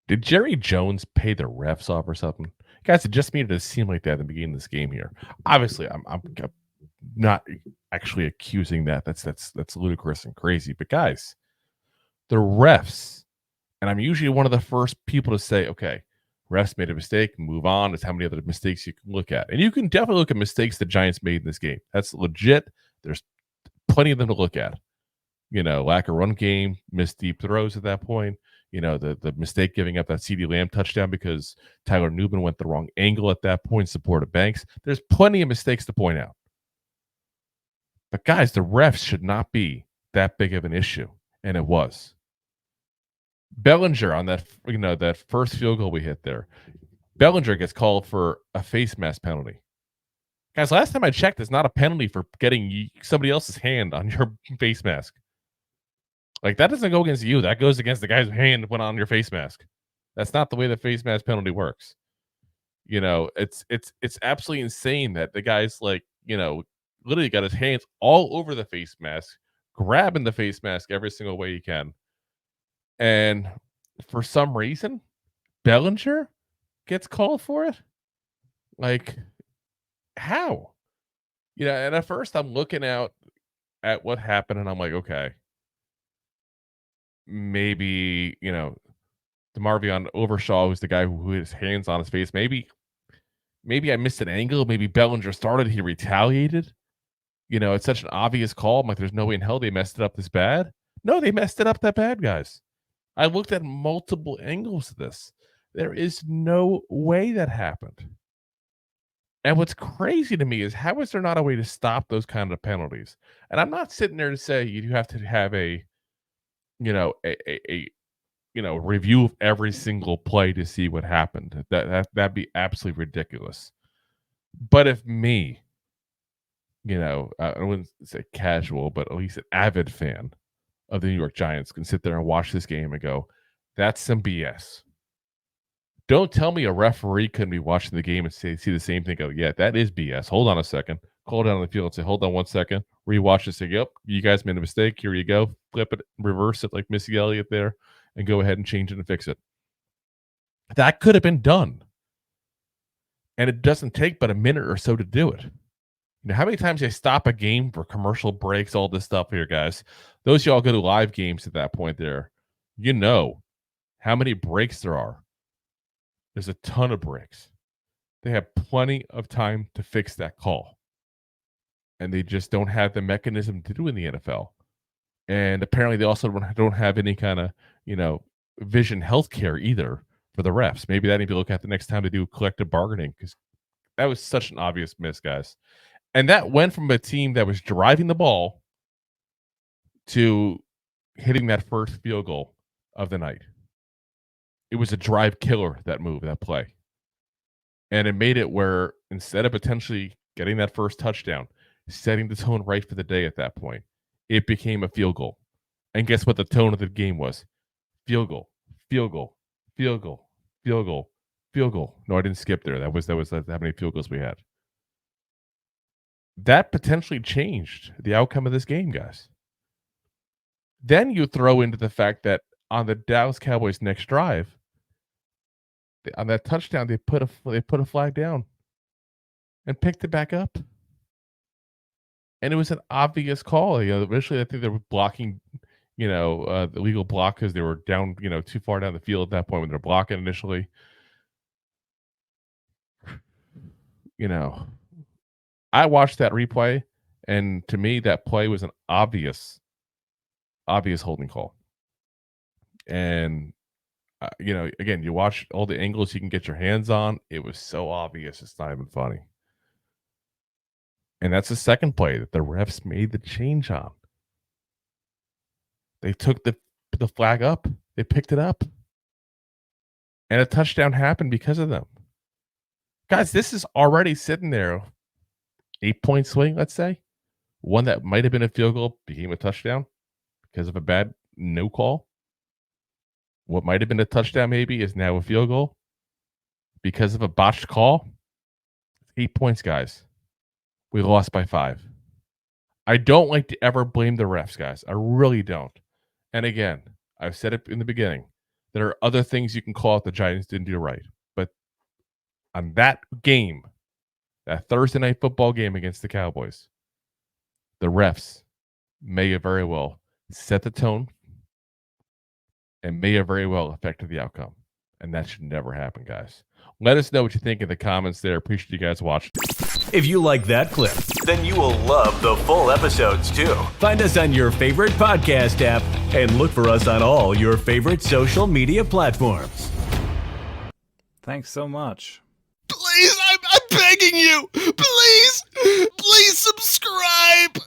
Did Jerry Jones pay the refs off or something? Guys, it just made it seem like that at the beginning of this game here. Obviously, I'm not actually accusing that. That's ludicrous and crazy. But guys, the refs, and I'm usually one of the first people to say, okay, refs made a mistake, move on. There's how many other mistakes you can look at. And you can definitely look at mistakes the Giants made in this game. That's legit. There's plenty of them to look at. Lack of run game, missed deep throws at that point. The mistake giving up that CeeDee Lamb touchdown because Tyler Newman went the wrong angle at that point, supported Banks. There's plenty of mistakes to point out. But guys, the refs should not be that big of an issue, and it was. Bellinger on that first field goal we hit there. Bellinger gets called for a face mask penalty. Guys, last time I checked, it's not a penalty for getting somebody else's hand on your face mask. Like, that doesn't go against you. That goes against the guy's hand went on your face mask. That's not the way the face mask penalty works. It's absolutely insane that the guy's literally got his hands all over the face mask, grabbing the face mask every single way he can. And for some reason, Bellinger gets called for it. Like, how? And at first I'm looking out at what happened and I'm like, okay, maybe, DeMarvion Overshaw, who's the guy who had his hands on his face, maybe I missed an angle. Maybe Bellinger started, he retaliated. It's such an obvious call. I'm like, there's no way in hell they messed it up this bad. No, they messed it up that bad, guys. I looked at multiple angles of this. There is no way that happened. And what's crazy to me is how is there not a way to stop those kind of penalties? And I'm not sitting there to say you have to have a review of every single play to see what happened. That'd be absolutely ridiculous. But if me, I wouldn't say casual, but at least an avid fan of the New York Giants can sit there and watch this game and go, that's some BS. Don't tell me a referee couldn't be watching the game and see the same thing. Go, yeah, that is BS. Hold on a second. Call down on the field and say, hold on 1 second. Rewatch it. Say, yep, you guys made a mistake. Here you go. Flip it, reverse it like Missy Elliott there, and go ahead and change it and fix it. That could have been done. And it doesn't take but a minute or so to do it. How many times they stop a game for commercial breaks, all this stuff here, guys? Those y'all go to live games at that point there. How many breaks there are. There's a ton of breaks. They have plenty of time to fix that call. And they just don't have the mechanism to do in the NFL. And apparently they also don't have any kind of, vision healthcare either for the refs. Maybe that need to look at the next time they do collective bargaining because that was such an obvious miss, guys. And that went from a team that was driving the ball to hitting that first field goal of the night. It was a drive killer, that move, that play. And it made it where instead of potentially getting that first touchdown, setting the tone right for the day at that point, it became a field goal. And guess what the tone of the game was? Field goal, field goal, field goal, field goal, field goal. No, I didn't skip there. That was how many field goals we had. That potentially changed the outcome of this game, guys. Then you throw into the fact that on the Dallas Cowboys' next drive, on that touchdown, they put a flag down and picked it back up. And it was an obvious call. Initially I think they were blocking, the illegal block because they were down, too far down the field at that point when they're blocking initially. I watched that replay, and to me, that play was an obvious holding call. And again, you watch all the angles you can get your hands on. It was so obvious, it's not even funny. And that's the second play that the refs made the change on. They took the flag up. They picked it up. And a touchdown happened because of them. Guys, this is already sitting there. 8-point swing, let's say. One that might have been a field goal became a touchdown because of a bad no call. What might have been a touchdown maybe is now a field goal because of a botched call. 8 points, guys. We lost by 5. I don't like to ever blame the refs, guys. I really don't. And again, I've said it in the beginning. There are other things you can call out the Giants didn't do right. But on that game, that Thursday night football game against the Cowboys, the refs may have very well set the tone and may have very well affected the outcome. And that should never happen, guys. Let us know what you think in the comments there. Appreciate you guys watching. If you like that clip, then you will love the full episodes too. Find us on your favorite podcast app and look for us on all your favorite social media platforms. Thanks so much. Please, I'm begging you. Please subscribe.